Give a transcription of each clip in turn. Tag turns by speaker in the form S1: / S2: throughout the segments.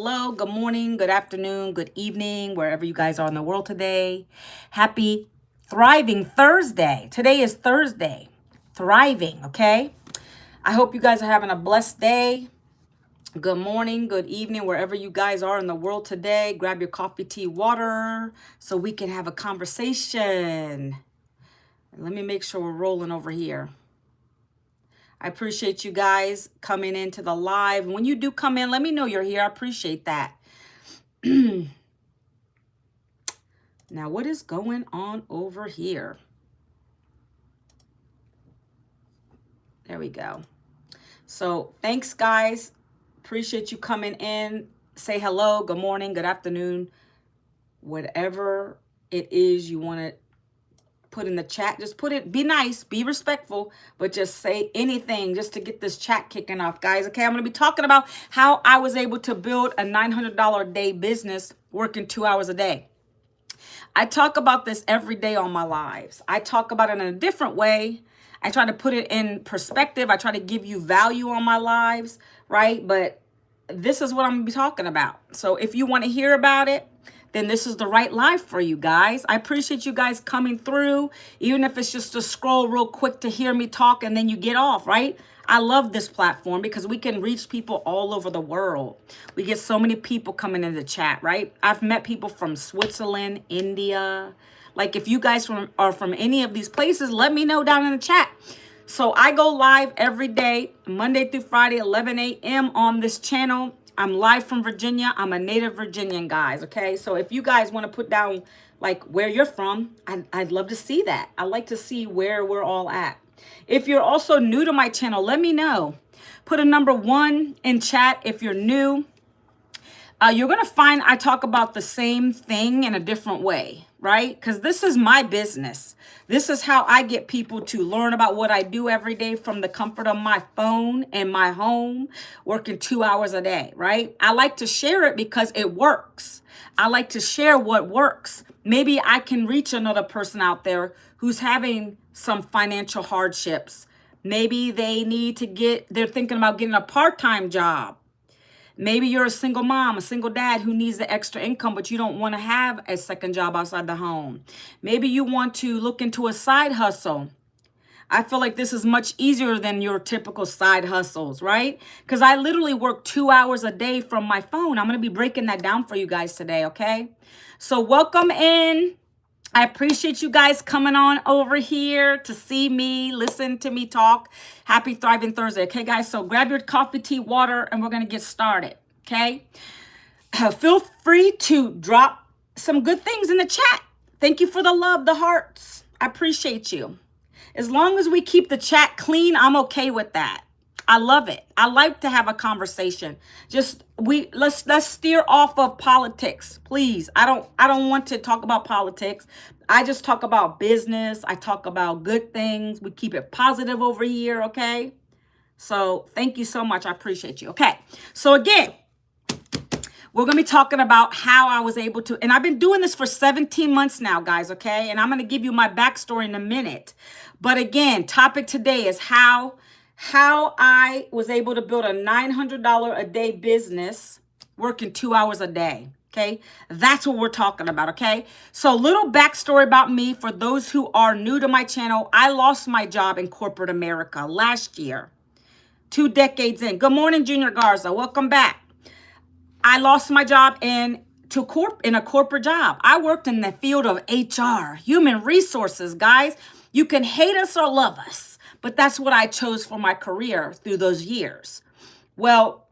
S1: hello, good morning, good afternoon, good evening, wherever you guys are in the world today. Happy Thriving Thursday. Today is Thursday. Thriving, okay? I hope you guys are having a blessed day. Good morning, good evening, wherever you guys are in the world today. Grab your coffee, tea, water so we can have a conversation. Let me make sure we're rolling over here. I appreciate you guys coming into the live. When you do come in, let me know you're here. I appreciate that. Now, what is going on over here? There we go. So thanks, guys. Appreciate you coming in. Say hello, good morning, good afternoon, whatever it is you want to put in the chat. Just put it, be nice, be respectful, but just say anything just to get this chat kicking off, guys. Okay, I'm going to be talking about how I was able to build a $900 a day business working 2 hours a day. I talk about this every day on my lives. I talk about it in a different way. I try to put it in perspective. I try to give you value on my lives, right? But this is what I'm going to be talking about. So if you want to hear about it, then this is the right live for you guys. I appreciate you guys coming through, even if it's just to scroll real quick to hear me talk and then you get off, right? I love this platform because we can reach people all over the world. We get so many people coming in the chat, right? I've met people from Switzerland, India. Like if you guys are from any of these places, let me know down in the chat. So I go live every day, Monday through Friday, 11 a.m. on this channel. I'm live from Virginia. I'm a native Virginian, guys, okay? So if you guys want to put down, like, where you're from, I'd love to see that. I like to see where we're all at. If you're also new to my channel, let me know. Put a number 1 in chat if you're new. You're going to find I talk about the same thing in a different way, right? Because this is my business. This is how I get people to learn about what I do every day from the comfort of my phone and my home, working 2 hours a day, right? I like to share it because it works. I like to share what works. Maybe I can reach another person out there who's having some financial hardships. Maybe they need to they're thinking about getting a part-time job. Maybe you're a single mom, a single dad who needs the extra income, but you don't want to have a second job outside the home. Maybe you want to look into a side hustle. I feel like this is much easier than your typical side hustles, right? Because I literally work 2 hours a day from my phone. I'm going to be breaking that down for you guys today, okay? So welcome in. I appreciate you guys coming on over here to see me, listen to me talk. Happy Thriving Thursday. Okay, guys, so grab your coffee, tea, water, and we're going to get started, okay? Feel free to drop some good things in the chat. Thank you for the love, the hearts. I appreciate you. As long as we keep the chat clean, I'm okay with that. I love it. I like to have a conversation. Just let's steer off of politics, please. I don't want to talk about politics. I just talk about business. I talk about good things. We keep it positive over here, okay? So thank you so much. I appreciate you. Okay. So again, we're going to be talking about how I was able to, and I've been doing this for 17 months now, guys, okay? And I'm going to give you my backstory in a minute. But again, topic today is how I was able to build a $900 a day business working 2 hours a day, okay? That's what we're talking about, okay? So little backstory about me for those who are new to my channel. I lost my job in corporate America last year, 2 decades in. Good morning, Junior Garza. Welcome back. I lost my job in a corporate job. I worked in the field of HR, human resources, guys. You can hate us or love us, but that's what I chose for my career through those years. Well,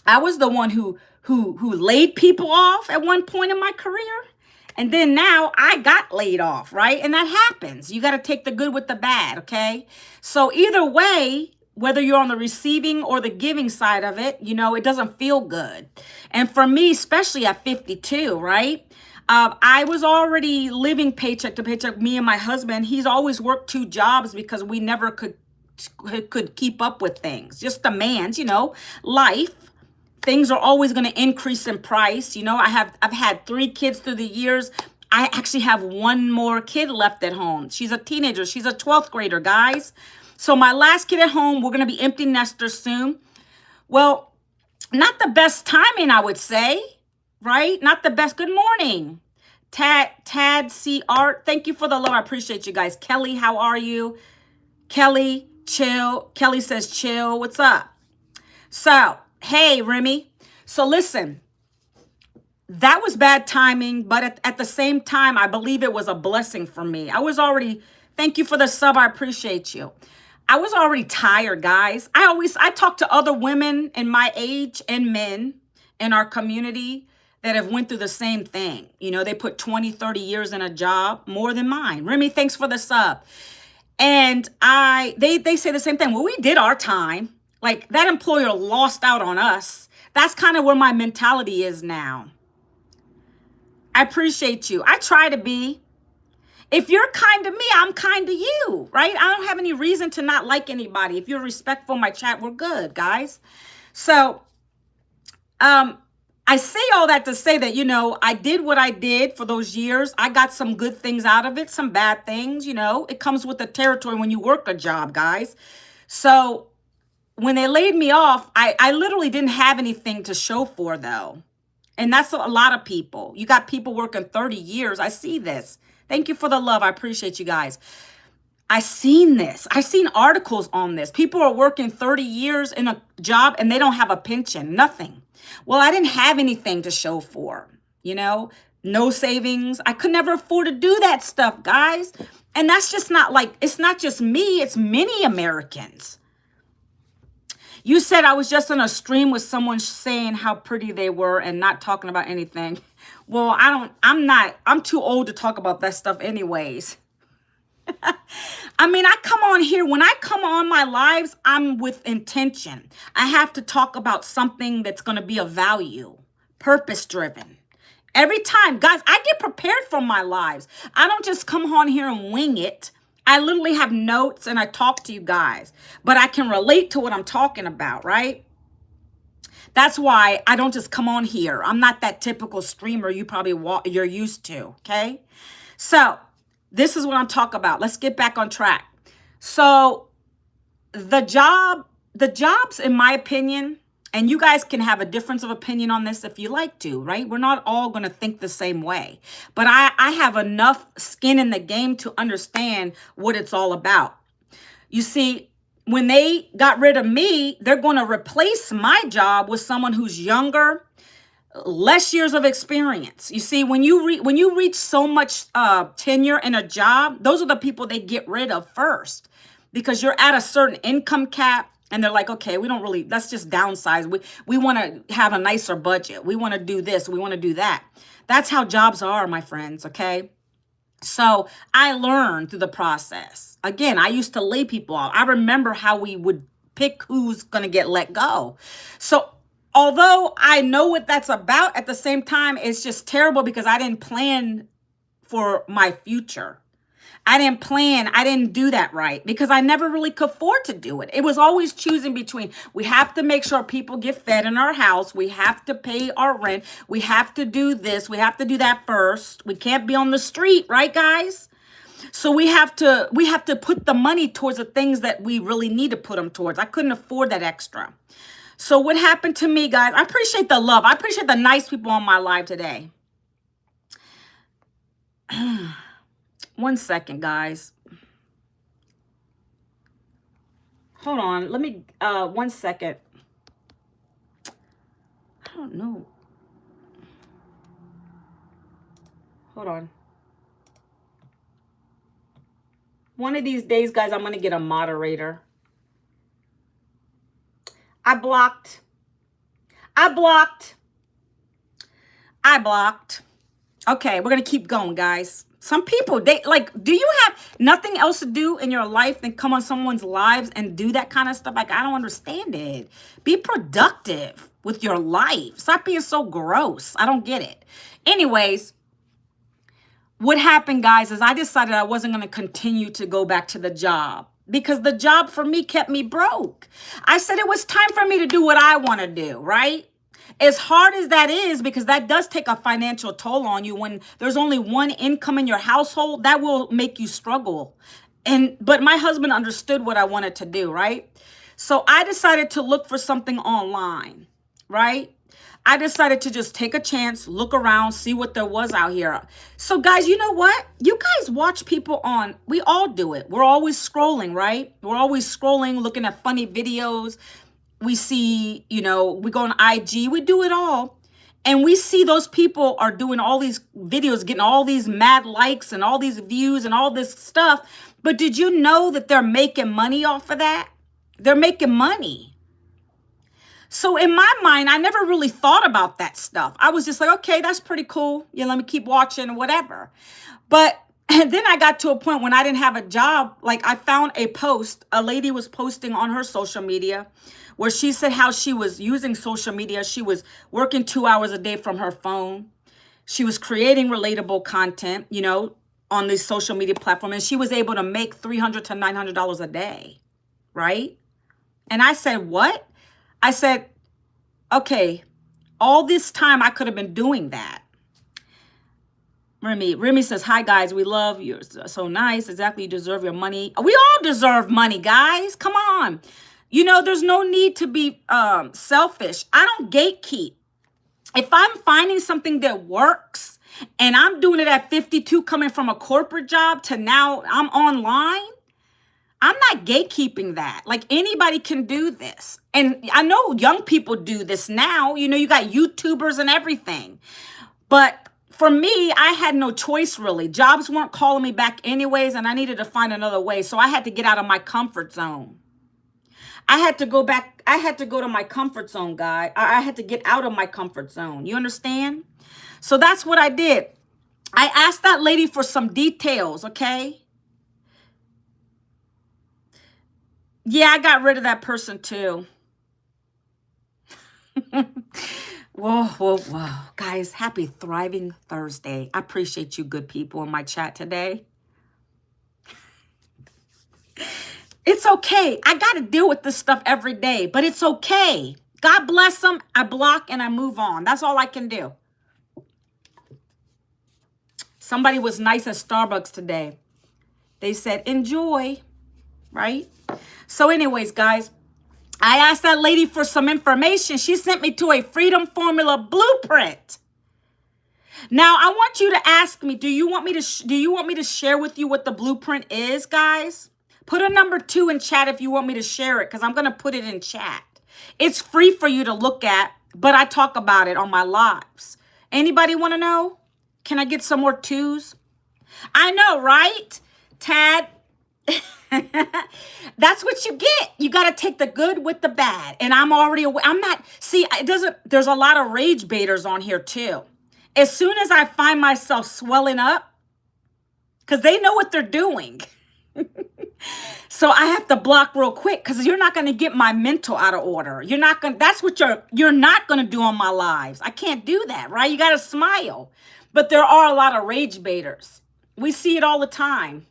S1: I was the one who laid people off at one point in my career. And then now I got laid off, right? And that happens. You got to take the good with the bad, okay? So either way, whether you're on the receiving or the giving side of it, you know, it doesn't feel good. And for me, especially at 52, right? I was already living paycheck to paycheck. Me and my husband, he's always worked 2 jobs because we never could keep up with things. Just demands, you know, life. Things are always going to increase in price. You know, I've had 3 kids through the years. I actually have 1 more kid left at home. She's a teenager. She's a 12th grader, guys. So my last kid at home, we're going to be empty nesters soon. Well, Not the best timing, I would say, right? Not the best. Good morning. Tad C Art, thank you for the love. I appreciate you guys. Kelly, how are you? Kelly, chill. Kelly says chill. What's up? So, hey, Remy. So listen, that was bad timing, but at the same time, I believe it was a blessing for me. I was already, thank you for the sub. I appreciate you. I was already tired, guys. I talk to other women in my age and men in our community that have went through the same thing. You know, they put 20, 30 years in a job, more than mine. Remy, thanks for the sub. And they say the same thing. Well, we did our time. Like, that employer lost out on us. That's kind of where my mentality is now. I appreciate you. I try to be. If you're kind to me, I'm kind to you, right? I don't have any reason to not like anybody. If you're respectful in my chat, we're good, guys. So, I say all that to say that, you know, I did what I did for those years. I got some good things out of it, some bad things, you know. It comes with the territory when you work a job, guys. So when they laid me off, I literally didn't have anything to show for, though. And that's a lot of people. You got people working 30 years. I see this. Thank you for the love. I appreciate you guys. I seen this. I seen articles on this. People are working 30 years in a job and they don't have a pension, nothing. Well, I didn't have anything to show for, you know, no savings. I could never afford to do that stuff, guys. And that's just not like, it's not just me, it's many Americans. You said I was just on a stream with someone saying how pretty they were and not talking about anything. Well, I'm too old to talk about that stuff anyways. I mean, I come on here. When I come on my lives, I'm with intention. I have to talk about something that's going to be of value, purpose driven. Every time, guys, I get prepared for my lives. I don't just come on here and wing it. I literally have notes and I talk to you guys, but I can relate to what I'm talking about, right? That's why I don't just come on here. I'm not that typical streamer you're used to, okay? So this is what I'm talking about. Let's get back on track. So the jobs, in my opinion, and you guys can have a difference of opinion on this if you like to, right? We're not all going to think the same way. But I have enough skin in the game to understand what it's all about. You see, when they got rid of me, they're going to replace my job with someone who's younger, less years of experience. You see, when you reach so much tenure in a job, those are the people they get rid of first because you're at a certain income cap. And they're like, okay, let's just downsize. We want to have a nicer budget. We want to do this. We want to do that. That's how jobs are, my friends, okay? So I learned through the process. Again, I used to lay people off. I remember how we would pick who's going to get let go. So although I know what that's about, at the same time, it's just terrible because I didn't plan for my future. I didn't do that right because I never really could afford to do it. It was always choosing between, we have to make sure people get fed in our house. We have to pay our rent. We have to do this. We have to do that first. We can't be on the street, right, guys? So we have to put the money towards the things that we really need to put them towards. I couldn't afford that extra. So what happened to me, guys? I appreciate the love. I appreciate the nice people on my live today. 1 second, guys. Hold on. Let me, 1 second. I don't know. Hold on. One of these days, guys, I'm going to get a moderator. I blocked. Okay, we're going to keep going, guys. Some people, do you have nothing else to do in your life than come on someone's lives and do that kind of stuff? Like, I don't understand it. Be productive with your life. Stop being so gross. I don't get it. Anyways, what happened, guys, is I decided I wasn't going to continue to go back to the job because the job for me kept me broke. I said it was time for me to do what I want to do, right? As hard as that is, because that does take a financial toll on you when there's only one income in your household, that will make you struggle. But my husband understood what I wanted to do, right? So I decided to look for something online, right? I decided to just take a chance, look around, see what there was out here. So guys, you know what? You guys watch people on, we all do it. We're always scrolling, right? We're always scrolling, looking at funny videos. We see, we go on IG, we do it all. And we see those people are doing all these videos, getting all these mad likes and all these views and all this stuff. But did you know that they're making money off of that? They're making money. So in my mind, I never really thought about that stuff. I was just like, okay, that's pretty cool. Yeah, let me keep watching or whatever. But and then I got to a point when I didn't have a job. Like I found a post, a lady was posting on her social media where she said how she was using social media. She was working 2 hours a day from her phone. She was creating relatable content, on this social media platform. And she was able to make $300 to $900 a day, right? And I said, what? I said, okay, all this time I could have been doing that. Remy says, hi guys, we love you. So nice. Exactly. You deserve your money. We all deserve money, guys. Come on. There's no need to be selfish. I don't gatekeep. If I'm finding something that works and I'm doing it at 52, coming from a corporate job to now I'm online, I'm not gatekeeping that. Like anybody can do this. And I know young people do this now. You got YouTubers and everything. But for me, I had no choice really. Jobs weren't calling me back anyways, and I needed to find another way. So I had to get out of my comfort zone. I had to go back. I had to go to my comfort zone, guy. I had to get out of my comfort zone. You understand? So that's what I did. I asked that lady for some details, okay? Yeah, I got rid of that person too. Whoa. Guys, happy Thriving Thursday. I appreciate you good people in my chat today. It's okay. I got to deal with this stuff every day, but it's okay. God bless them. I block and I move on. That's all I can do. Somebody was nice at Starbucks today. They said, enjoy, right? So anyways, guys, I asked that lady for some information. She sent me to a Freedom Formula blueprint. Now, I want you to ask me, do you want me to share with you what the blueprint is, guys? Put a number 2 in chat if you want me to share it, because I'm going to put it in chat. It's free for you to look at, but I talk about it on my lives. Anybody want to know? Can I get some more 2s? I know, right? Tad. That's what you get. You got to take the good with the bad. And I'm already aware. There's a lot of rage baiters on here too. As soon as I find myself swelling up, because they know what they're doing. So I have to block real quick, because you're not going to get my mental out of order. That's what you're not going to do on my lives. I can't do that, right? You got to smile. But there are a lot of rage baiters. We see it all the time.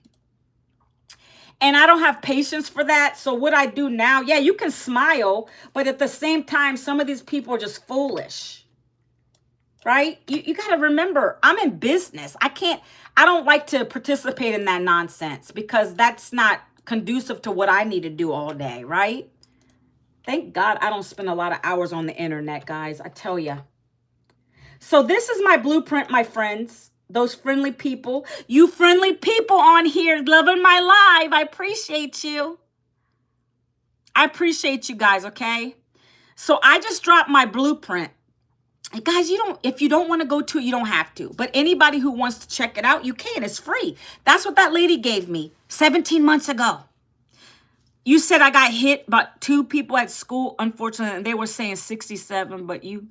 S1: And I don't have patience for that. So what I do now, yeah, you can smile, but at the same time, some of these people are just foolish, right? You got to remember, I'm in business. I don't like to participate in that nonsense, because that's not conducive to what I need to do all day, right? Thank God I don't spend a lot of hours on the internet, guys. I tell you. So this is my blueprint, my friends. Those friendly people, you friendly people on here loving my live. I appreciate you. I appreciate you guys, okay? So I just dropped my blueprint. And guys, if you don't want to go to it, you don't have to. But anybody who wants to check it out, you can. It's free. That's what that lady gave me 17 months ago. You said I got hit by 2 people at school, unfortunately, and they were saying 67, but you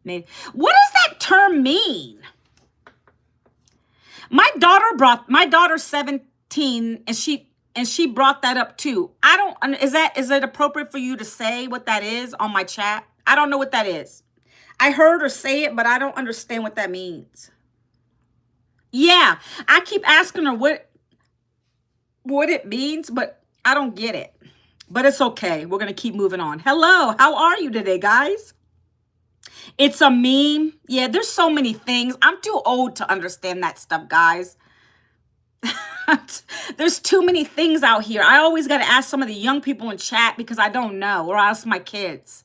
S1: made. What does that term mean? My daughter's 17, and she brought that up too. Is it appropriate for you to say what that is on my chat? I don't know what that is. I heard her say it, but I don't understand what that means. Yeah, I keep asking her what it means, but I don't get it. But it's okay. We're going to keep moving on. Hello, how are you today, guys? It's a meme. Yeah, there's so many things. I'm too old to understand that stuff, guys. There's too many things out here. I always got to ask some of the young people in chat because I don't know, or ask my kids.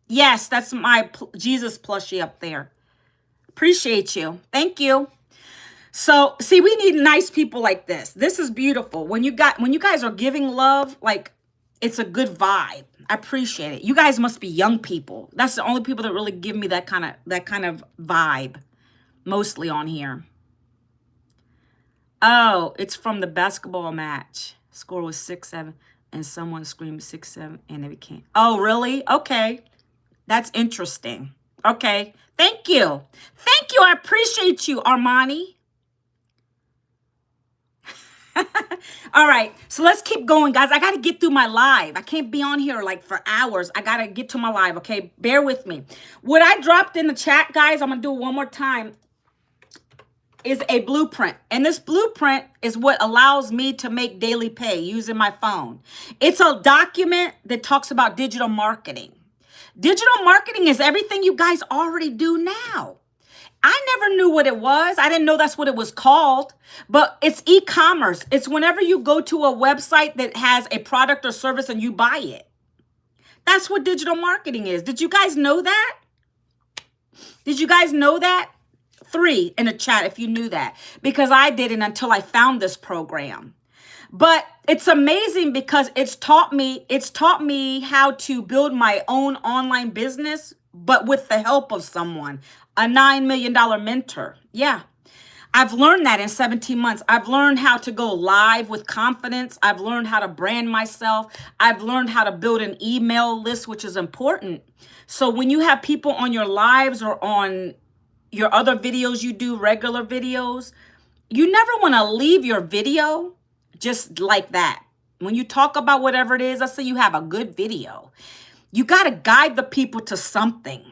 S1: Yes, that's my Jesus plushie up there. Appreciate you. Thank you. So, see, we need nice people like this. This is beautiful. When you guys are giving love, like it's a good vibe. I appreciate it. You guys must be young people. That's the only people that really give me that kind of vibe mostly on here. Oh, it's from the basketball match. Score was 6-7 and someone screamed 6-7 and it became. Oh, really? Okay. That's interesting. Okay. Thank you. Thank you. I appreciate you, Armani. All right, so let's keep going, guys. I got to get through my live. I can't be on here like for hours. I got to get to my live, okay? Bear with me. What I dropped in the chat, guys, I'm going to do it one more time, is a blueprint. And this blueprint is what allows me to make daily pay using my phone. It's a document that talks about digital marketing. Digital marketing is everything you guys already do now. I never knew what it was. I didn't know that's what it was called, but it's e-commerce. It's whenever you go to a website that has a product or service and you buy it. That's what digital marketing is. Did you guys know that? Did you guys know that? 3 in the chat if you knew that, because I didn't until I found this program. But it's amazing because it's taught me how to build my own online business, but with the help of someone, a $9 million mentor. Yeah. I've learned that in 17 months. I've learned how to go live with confidence. I've learned how to brand myself. I've learned how to build an email list, which is important. So when you have people on your lives or on your other videos you do, regular videos, you never want to leave your video just like that. When you talk about whatever it is, let's say you have a good video, you got to guide the people to something.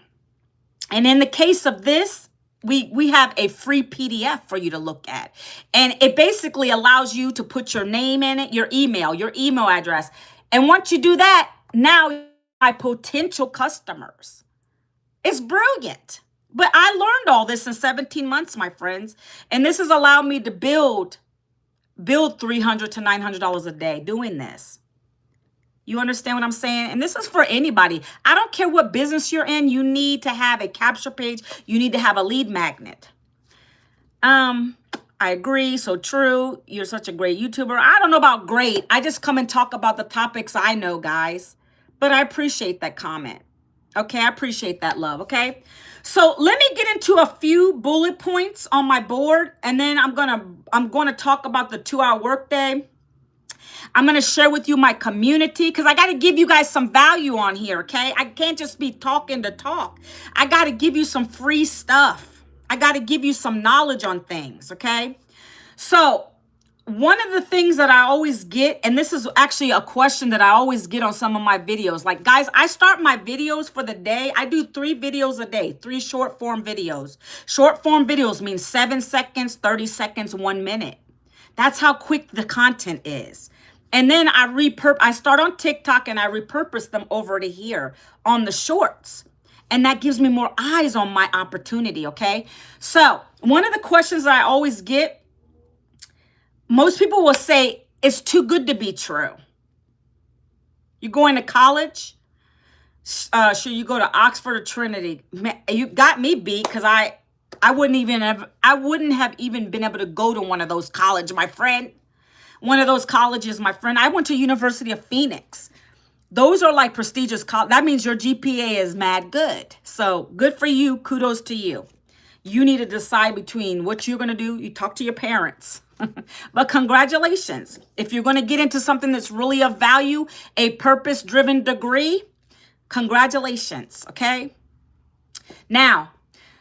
S1: And in the case of this, we have a free PDF for you to look at. And it basically allows you to put your name in it, your email address. And once you do that, now you have potential customers. It's brilliant. But I learned all this in 17 months, my friends. And this has allowed me to build $300 to $900 a day doing this. You understand what I'm saying? And this is for anybody. I don't care what business you're in. You need to have a capture page. You need to have a lead magnet. I agree. So true. You're such a great YouTuber. I don't know about great. I just come and talk about the topics I know, guys. But I appreciate that comment. Okay, I appreciate that love, okay? So let me get into a few bullet points on my board, and then I'm gonna talk about the 2-hour workday. I'm gonna share with you my community because I gotta give you guys some value on here, okay? I can't just be talking to talk. I gotta give you some free stuff. I gotta give you some knowledge on things, okay? So one of the things that I always get, and this is actually a question that I always get on some of my videos, like, guys, I start my videos for the day. I do 3 videos a day, 3 short form videos. Short form videos means 7 seconds, 30 seconds, 1 minute. That's how quick the content is. And then I start on TikTok and I repurpose them over to here on the shorts. And that gives me more eyes on my opportunity, okay? So one of the questions I always get, most people will say, it's too good to be true. You're going to college? Should you go to Oxford or Trinity? You got me beat because I wouldn't have even been able to go to one of those colleges, my friend. One of those colleges, my friend. I went to University of Phoenix. Those are like prestigious colleges. That means your GPA is mad good. So good for you. Kudos to you. You need to decide between what you're going to do. You talk to your parents. But congratulations. If you're going to get into something that's really of value, a purpose-driven degree, congratulations, okay? Now,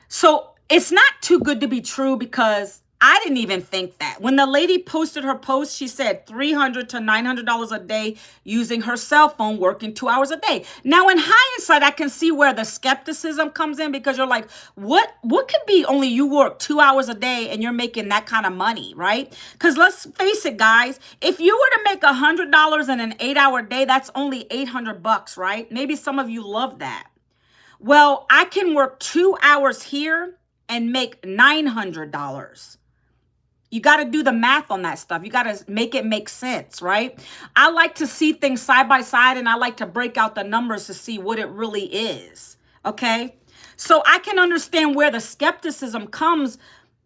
S1: so it's not too good to be true because I didn't even think that. When the lady posted her post, she said $300 to $900 a day using her cell phone, working 2 hours a day. Now, in hindsight, I can see where the skepticism comes in because you're like, what could be only you work 2 hours a day and you're making that kind of money, right? Because let's face it, guys, if you were to make $100 in an 8-hour day, that's only $800, right? Maybe some of you love that. Well, I can work 2 hours here and make $900. You got to do the math on that stuff. You got to make it make sense, right? I like to see things side by side, and I like to break out the numbers to see what it really is, okay? So I can understand where the skepticism comes,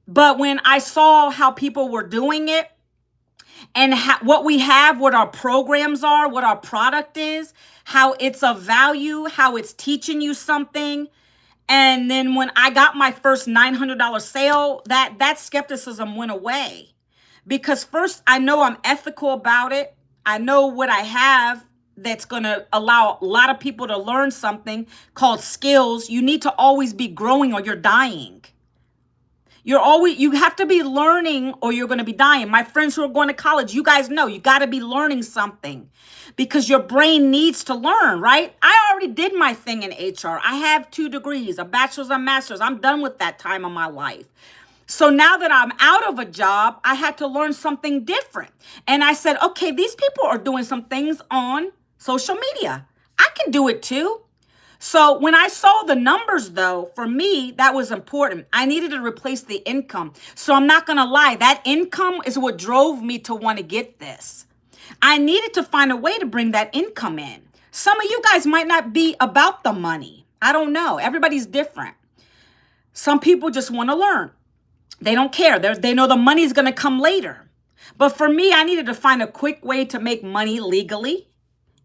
S1: but when I saw how people were doing it and what we have, what our programs are, what our product is, how it's of value, how it's teaching you something, and then when I got my first $900 sale, that skepticism went away. Because first, I know I'm ethical about it. I know what I have that's going to allow a lot of people to learn something called skills. You need to always be growing or you're dying. You have to be learning or you're going to be dying. My friends who are going to college, you guys know you got to be learning something because your brain needs to learn, right? I already did my thing in HR. I have 2 degrees, a bachelor's and master's. I'm done with that time of my life. So now that I'm out of a job, I had to learn something different. And I said, okay, these people are doing some things on social media. I can do it too. So when I saw the numbers, though, for me, that was important. I needed to replace the income. So I'm not going to lie. That income is what drove me to want to get this. I needed to find a way to bring that income in. Some of you guys might not be about the money. I don't know. Everybody's different. Some people just want to learn. They don't care. They know the money's going to come later. But for me, I needed to find a quick way to make money legally.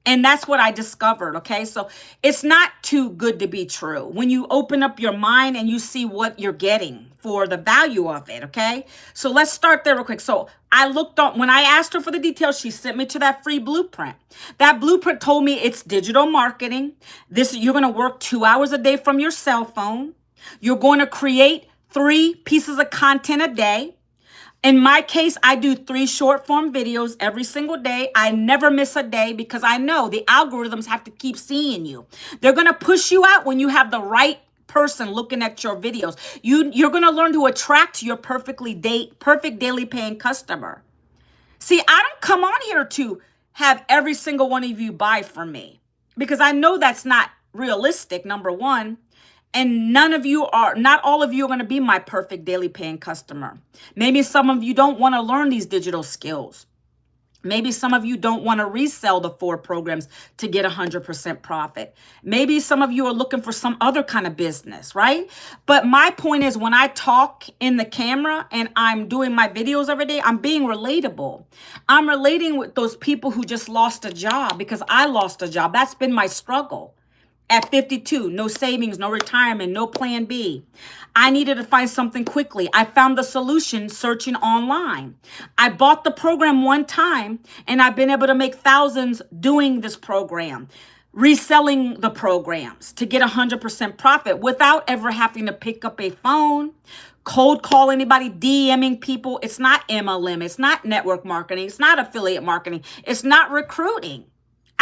S1: And that's what I discovered, okay? So it's not too good to be true. When you open up your mind and you see what you're getting for the value of it, okay? So let's start there real quick. So I looked on, when I asked her for the details, she sent me to that free blueprint. That blueprint told me it's digital marketing. You're going to work 2 hours a day from your cell phone. You're going to create 3 pieces of content a day. In my case, I do 3 short form videos every single day. I never miss a day because I know the algorithms have to keep seeing you. They're going to push you out when you have the right person looking at your videos. You're going to learn to attract your perfect daily paying customer. See, I don't come on here to have every single one of you buy from me because I know that's not realistic, number one. And not all of you are going to be my perfect daily paying customer. Maybe some of you don't want to learn these digital skills. Maybe some of you don't want to resell the 4 programs to get 100% profit. Maybe some of you are looking for some other kind of business, right? But my point is when I talk in the camera and I'm doing my videos every day, I'm being relatable. I'm relating with those people who just lost a job because I lost a job. That's been my struggle. At 52, no savings, no retirement, no plan B. I needed to find something quickly. I found the solution searching online. I bought the program one time and I've been able to make thousands doing this program, reselling the programs to get 100% profit without ever having to pick up a phone, cold call anybody, DMing people. It's not MLM. It's not network marketing. It's not affiliate marketing. It's not recruiting.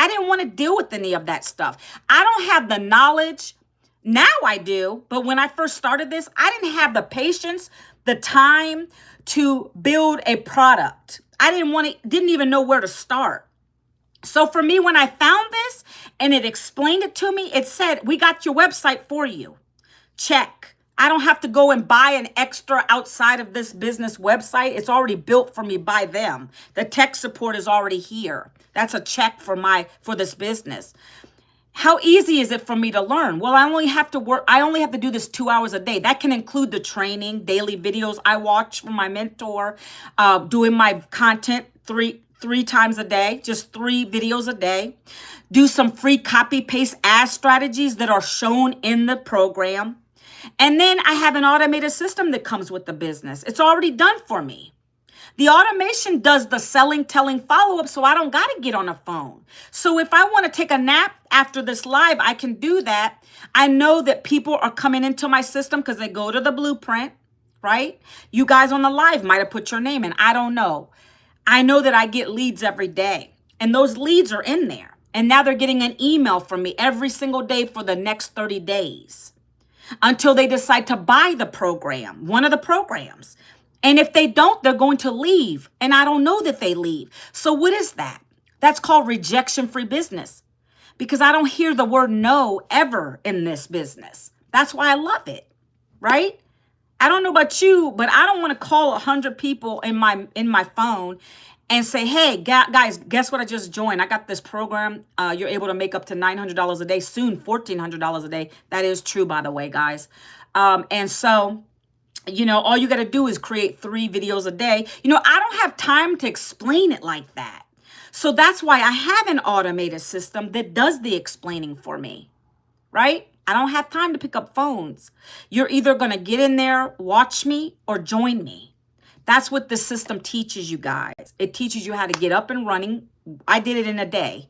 S1: I didn't want to deal with any of that stuff. I don't have the knowledge. Now I do. But when I first started this, I didn't have the patience, the time to build a product. I didn't even know where to start. So for me, when I found this and it explained it to me, it said, we got your website for you. Check. I don't have to go and buy an extra outside of this business website. It's already built for me by them. The tech support is already here. That's a check for this business. How easy is it for me to learn? Well, I only have to do this 2 hours a day. That can include the training, daily videos I watch from my mentor, doing my content three times a day, just 3 videos a day. Do some free copy paste ad strategies that are shown in the program. And then I have an automated system that comes with the business. It's already done for me. The automation does the selling, telling, follow-up, so I don't got to get on a phone. So if I want to take a nap after this live, I can do that. I know that people are coming into my system because they go to the blueprint, right? You guys on the live might have put your name in. I don't know. I know that I get leads every day, and those leads are in there. And now they're getting an email from me every single day for the next 30 days until they decide to buy the program, one of the programs. And if they don't, they're going to leave. And I don't know that they leave. So what is that? That's called rejection-free business because I don't hear the word no ever in this business. That's why I love it, right? I don't know about you, but I don't want to call 100 people in my phone and say, hey, guys, guess what I just joined? I got this program. You're able to make up to $900 a day, soon $1,400 a day. That is true, by the way, guys. And so, all you got to do is create 3 videos a day. I don't have time to explain it like that. So that's why I have an automated system that does the explaining for me, right? I don't have time to pick up phones. You're either going to get in there, watch me, or join me. That's what the system teaches you guys. It teaches you how to get up and running. I did it in a day.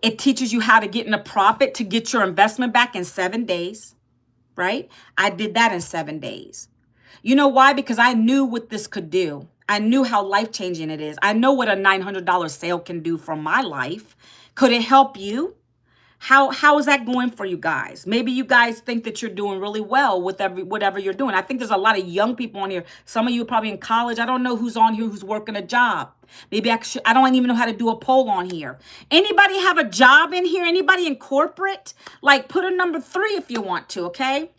S1: It teaches you how to get in a profit to get your investment back in 7 days, right? I did that in 7 days. You know why? Because I knew what this could do. I knew how life-changing it is. I know what a $900 sale can do for my life. Could it help you? How is that going for you guys? Maybe you guys think that you're doing really well with whatever you're doing. I think there's a lot of young people on here. Some of you are probably in college. I don't know who's on here who's working a job. Maybe I don't even know how to do a poll on here. Anybody have a job in here? Anybody in corporate? Like, put a number 3 if you want to, okay?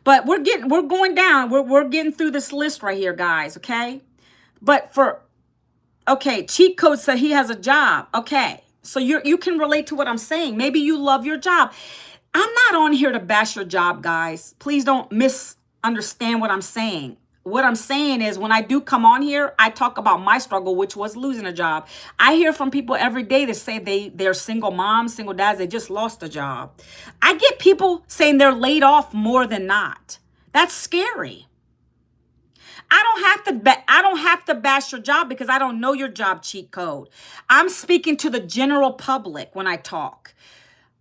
S1: But we're going down. We're getting through this list right here, guys, okay? But cheat code said he has a job. Okay. So you can relate to what I'm saying. Maybe you love your job. I'm not on here to bash your job, guys. Please don't misunderstand what I'm saying. What I'm saying is when I do come on here, I talk about my struggle, which was losing a job. I hear from people every day that say they're single moms, single dads, they just lost a job. I get people saying they're laid off more than not. That's scary. I don't have to bash your job because I don't know your job cheat code. I'm speaking to the general public when I talk.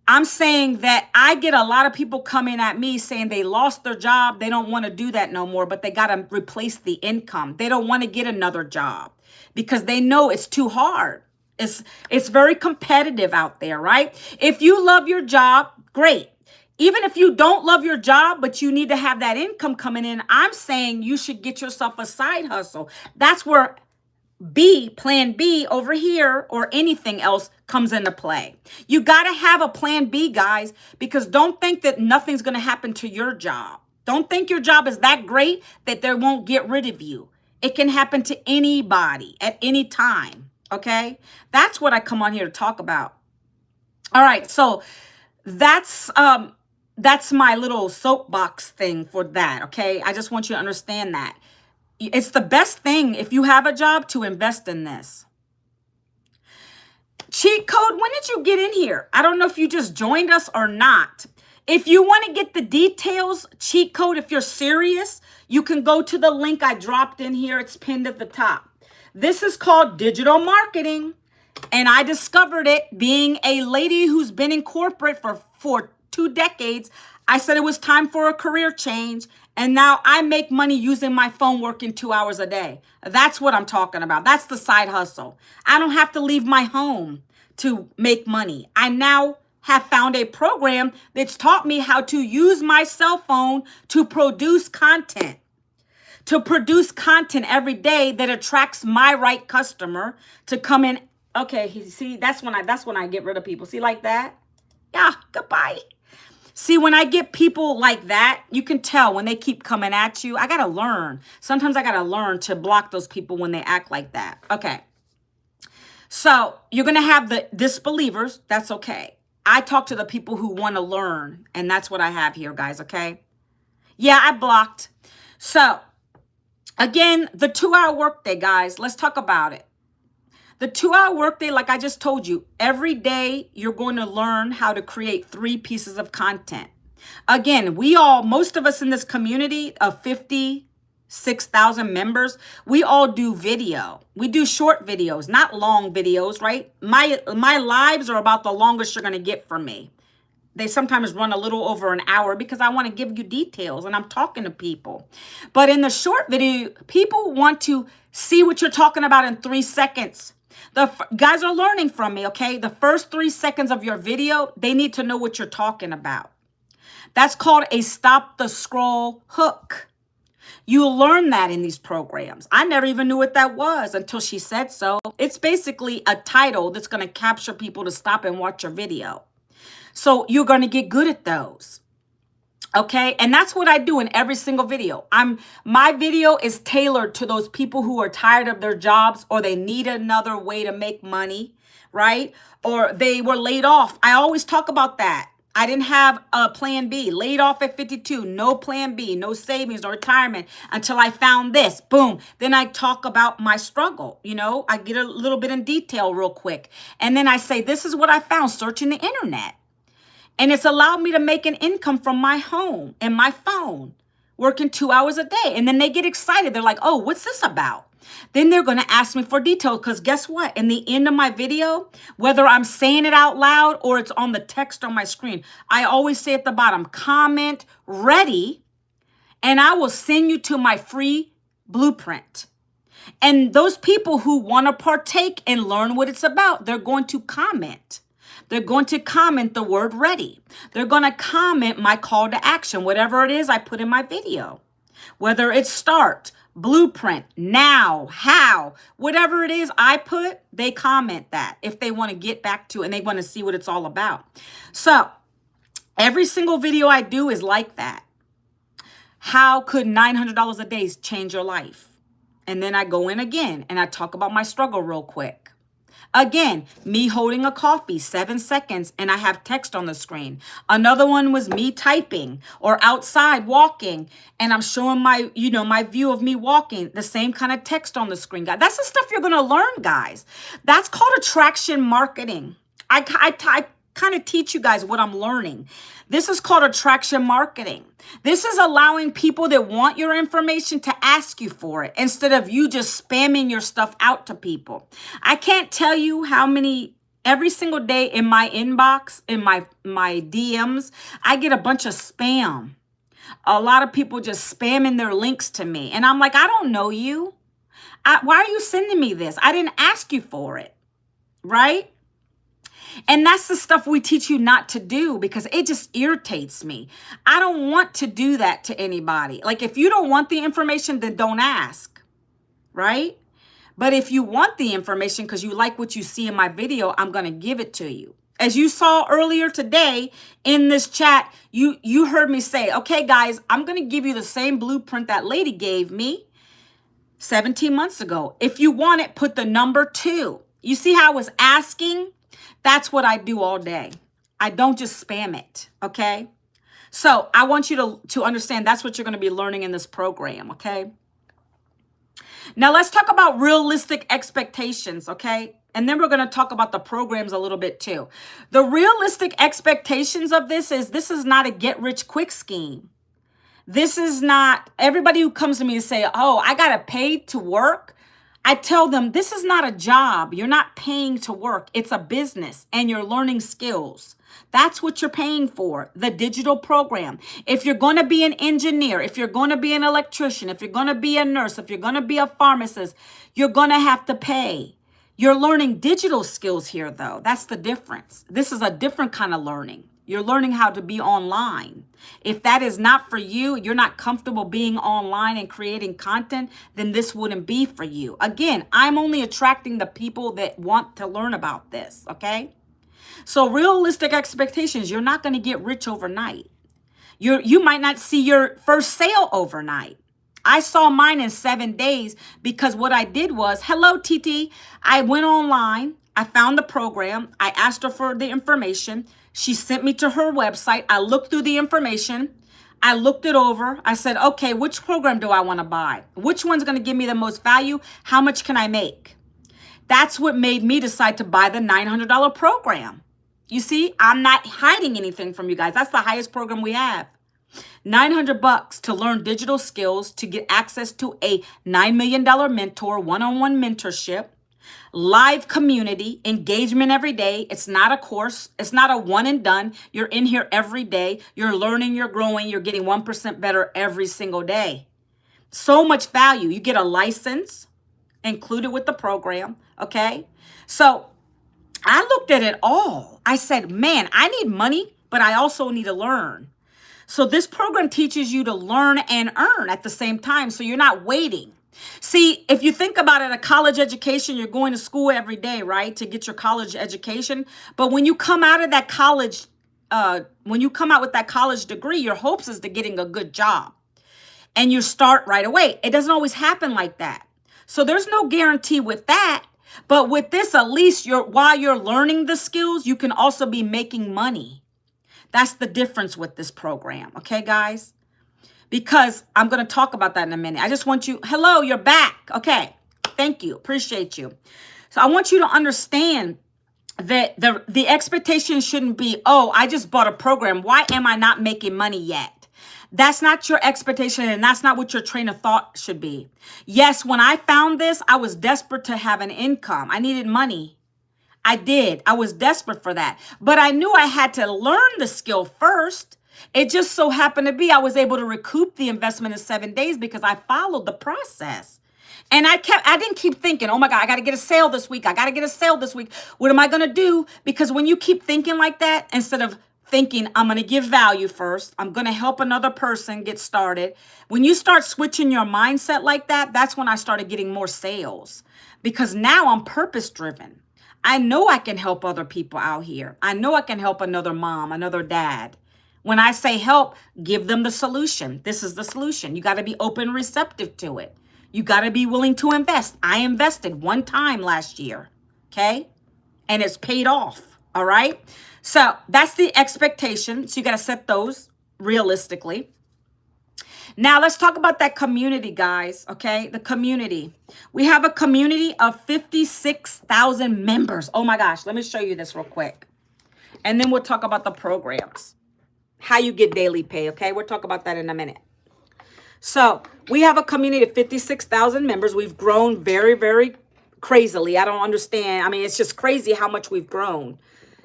S1: I'm saying that I get a lot of people coming at me saying they lost their job. They don't want to do that no more, but they got to replace the income. They don't want to get another job because they know it's too hard. It's very competitive out there, right? If you love your job, great. Even if you don't love your job, but you need to have that income coming in, I'm saying you should get yourself a side hustle. That's where plan B over here or anything else comes into play. You got to have a plan B, guys, because don't think that nothing's going to happen to your job. Don't think your job is that great that they won't get rid of you. It can happen to anybody at any time, okay? That's what I come on here to talk about. All right, so that's my little soapbox thing for that, okay? I just want you to understand that. It's the best thing if you have a job to invest in this. Cheat code, when did you get in here? I don't know if you just joined us or not. If you want to get the details, cheat code, if you're serious, you can go to the link I dropped in here. It's pinned at the top. This is called digital marketing. And I discovered it being a lady who's been in corporate for 2 decades. I said it was time for a career change. And now I make money using my phone working 2 hours a day. That's what I'm talking about. That's the side hustle. I don't have to leave my home to make money. I now have found a program that's taught me how to use my cell phone to produce content. To produce content every day that attracts my right customer to come in. Okay, see, that's when I get rid of people. See, like that? Yeah, goodbye. See, when I get people like that, you can tell when they keep coming at you. I got to learn. Sometimes I got to learn to block those people when they act like that. Okay. So you're going to have the disbelievers. That's okay. I talk to the people who want to learn. And that's what I have here, guys. Okay. Yeah, I blocked. So again, the 2-hour workday, guys, let's talk about it. The 2-hour workday, like I just told you, every day you're going to learn how to create 3 pieces of content. Again, most of us in this community of 56,000 members, we all do video. We do short videos, not long videos, right? My lives are about the longest you're going to get from me. They sometimes run a little over an hour because I want to give you details and I'm talking to people. But in the short video, people want to see what you're talking about in 3 seconds. The guys are learning from me, okay? The first 3 seconds of your video, they need to know what you're talking about. That's called a stop the scroll hook. You'll learn that in these programs. I never even knew what that was until she said so. It's basically a title that's going to capture people to stop and watch your video. So you're going to get good at those. Okay, and that's what I do in every single video. My video is tailored to those people who are tired of their jobs, or they need another way to make money, right? Or they were laid off. I always talk about that. I didn't have a plan B. Laid off at 52, no plan B, no savings or retirement until I found this. Boom. Then I talk about my struggle. I get a little bit in detail real quick. And then I say, this is what I found searching the internet. And it's allowed me to make an income from my home and my phone, working 2 hours a day. And then they get excited. They're like, oh, what's this about? Then they're going to ask me for details, because guess what? In the end of my video, whether I'm saying it out loud or it's on the text on my screen, I always say at the bottom, comment ready, and I will send you to my free blueprint. And those people who want to partake and learn what it's about, they're going to comment. They're going to comment the word ready. They're going to comment my call to action, whatever it is I put in my video. Whether it's start, blueprint, now, how, whatever it is I put, they comment that if they want to get back to and they want to see what it's all about. So every single video I do is like that. How could $900 a day change your life? And then I go in again and I talk about my struggle real quick. Again, me holding a coffee, 7 seconds, and I have text on the screen. Another one was me typing or outside walking, and I'm showing my view of me walking, the same kind of text on the screen. Guys, that's the stuff you're going to learn, guys. That's called attraction marketing. I kind of teach you guys what I'm learning. This is called attraction marketing. This is allowing people that want your information to ask you for it instead of you just spamming your stuff out to people. I can't tell you how many, every single day in my inbox, in my DMs, I get a bunch of spam. A lot of people just spamming their links to me. And I'm like, I don't know you. Why are you sending me this? I didn't ask you for it, right? And that's the stuff we teach you not to do, because it just irritates me. I don't want to do that to anybody. Like, if you don't want the information, then don't ask, right? But if you want the information because you like what you see in my video, I'm going to give it to you. As you saw earlier today in this chat, you heard me say, okay, guys, I'm going to give you the same blueprint that lady gave me 17 months ago. If you want it, put the number 2. You see how I was asking? That's what I do all day. I don't just spam it, okay? So I want you to understand that's what you're going to be learning in this program, okay? Now let's talk about realistic expectations, okay? And then we're going to talk about the programs a little bit too. The realistic expectations of this is not a get-rich-quick scheme. This is not, everybody who comes to me and say, oh, I got to pay to work. I tell them, this is not a job. You're not paying to work. It's a business and you're learning skills. That's what you're paying for, the digital program. If you're going to be an engineer, if you're going to be an electrician, if you're going to be a nurse, if you're going to be a pharmacist, you're going to have to pay. You're learning digital skills here, though. That's the difference. This is a different kind of learning. You're learning how to be online. If that is not for you, you're not comfortable being online and creating content, then this wouldn't be for you. Again, I'm only attracting the people that want to learn about this, okay? So realistic expectations, you're not going to get rich overnight. You might not see your first sale overnight. I saw mine in 7 days because what I did was, hello, TT. I went online. I found the program. I asked her for the information. She sent me to her website. I looked through the information. I looked it over. I said, okay, which program do I want to buy? Which one's going to give me the most value? How much can I make? That's what made me decide to buy the $900 program. You see, I'm not hiding anything from you guys. That's the highest program we have. $900 to learn digital skills, to get access to a $9 million mentor, one-on-one mentorship, live community, engagement every day. It's not a course. It's not a one and done. You're in here every day. You're learning, you're growing, you're getting 1% better every single day. So much value. You get a license included with the program, okay? So I looked at it all. I said, man, I need money, but I also need to learn. So this program teaches you to learn and earn at the same time, so you're not waiting. See, if you think about it, a college education, you're going to school every day, right, to get your college education. But when you come out of that college when you come out with that college degree, your hopes is to getting a good job and you start right away. It doesn't always happen like that. So there's no guarantee with that. But with this, at least while you're learning the skills, you can also be making money. That's the difference with this program. Okay, guys? Because I'm going to talk about that in a minute. I just want you, hello, you're back. Okay. Thank you. Appreciate you. So I want you to understand that the expectation shouldn't be, oh, I just bought a program. Why am I not making money yet? That's not your expectation, and that's not what your train of thought should be. Yes, when I found this, I was desperate to have an income. I needed money. I did. I was desperate for that. But I knew I had to learn the skill first. It just so happened to be I was able to recoup the investment in 7 days because I followed the process. And I didn't keep thinking, oh my God, I got to get a sale this week. I got to get a sale this week. What am I going to do? Because when you keep thinking like that, instead of thinking, I'm going to give value first, I'm going to help another person get started. When you start switching your mindset like that, that's when I started getting more sales, because now I'm purpose driven. I know I can help other people out here. I know I can help another mom, another dad. When I say help, give them the solution. This is the solution. You got to be open and receptive to it. You got to be willing to invest. I invested one time last year, okay? And it's paid off, all right? So that's the expectation. So you got to set those realistically. Now let's talk about that community, guys, okay? The community. We have a community of 56,000 members. Oh my gosh, let me show you this real quick. And then we'll talk about the programs, how you get daily pay, okay? We'll talk about that in a minute. So we have a community of 56,000 members. We've grown very, very crazily. I don't understand. I mean, it's just crazy how much we've grown.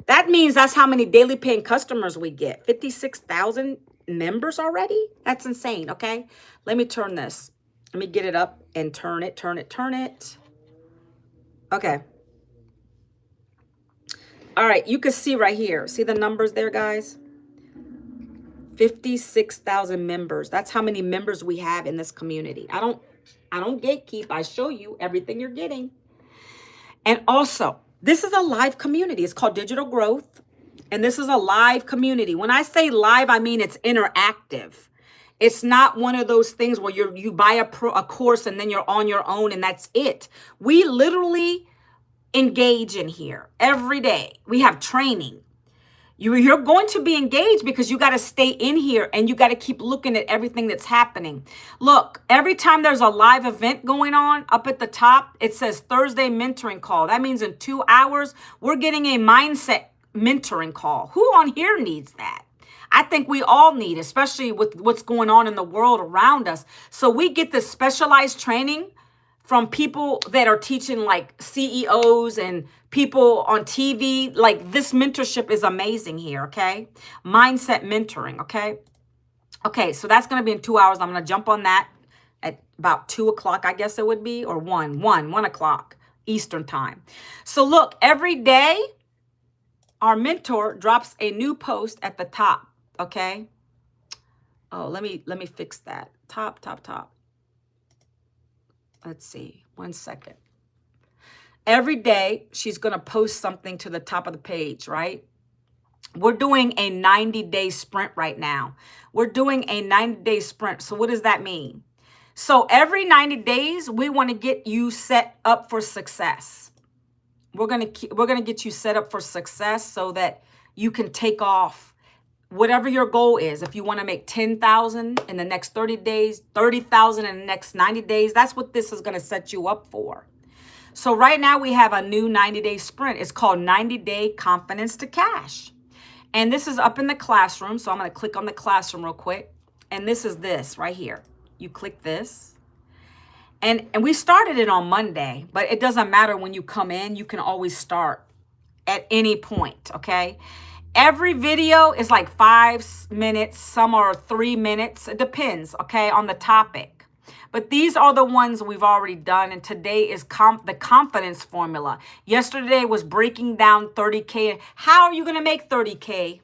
S1: That means that's how many daily paying customers we get. 56,000 members already? That's insane, okay? Let me turn this. Let me get it up and turn it. Okay. All right, you can see right here. See the numbers there, guys? 56,000 members. That's how many members we have in this community. I don't gatekeep. I show you everything you're getting. And also, this is a live community. It's called Digital Growth. And this is a live community. When I say live, I mean it's interactive. It's not one of those things where you buy a course and then you're on your own and that's it. We literally engage in here every day. We have training. You're going to be engaged because you got to stay in here and you got to keep looking at everything that's happening. Look, every time there's a live event going on, up at the top, it says Thursday mentoring call. That means in 2 hours, we're getting a mindset mentoring call. Who on here needs that? I think we all need, especially with what's going on in the world around us. So we get this specialized training from people that are teaching like CEOs and people on TV. Like this mentorship is amazing here, okay? Mindset mentoring, okay? Okay, so that's going to be in 2 hours. I'm going to jump on that at about 2 o'clock, I guess it would be, or 1 o'clock Eastern time. So look, every day, our mentor drops a new post at the top, okay? Oh, let me fix that. Top. Let's see, 1 second. Every day, she's going to post something to the top of the page, right? We're doing a 90-day sprint right now. We're doing a 90-day sprint. So what does that mean? So every 90 days, we want to get you set up for success. We're going to get you set up for success so that you can take off whatever your goal is. If you want to make 10,000 in the next 30 days, 30,000 in the next 90 days, that's what this is going to set you up for. So right now we have a new 90-day sprint. It's called 90-Day Confidence to Cash. And this is up in the classroom. So I'm going to click on the classroom real quick. And this is this right here. You click this. And we started it on Monday, but it doesn't matter when you come in. You can always start at any point, okay? Every video is like 5 minutes. Some are 3 minutes. It depends, okay, on the topic. But these are the ones we've already done. And today is the confidence formula. Yesterday was breaking down 30K. How are you going to make 30K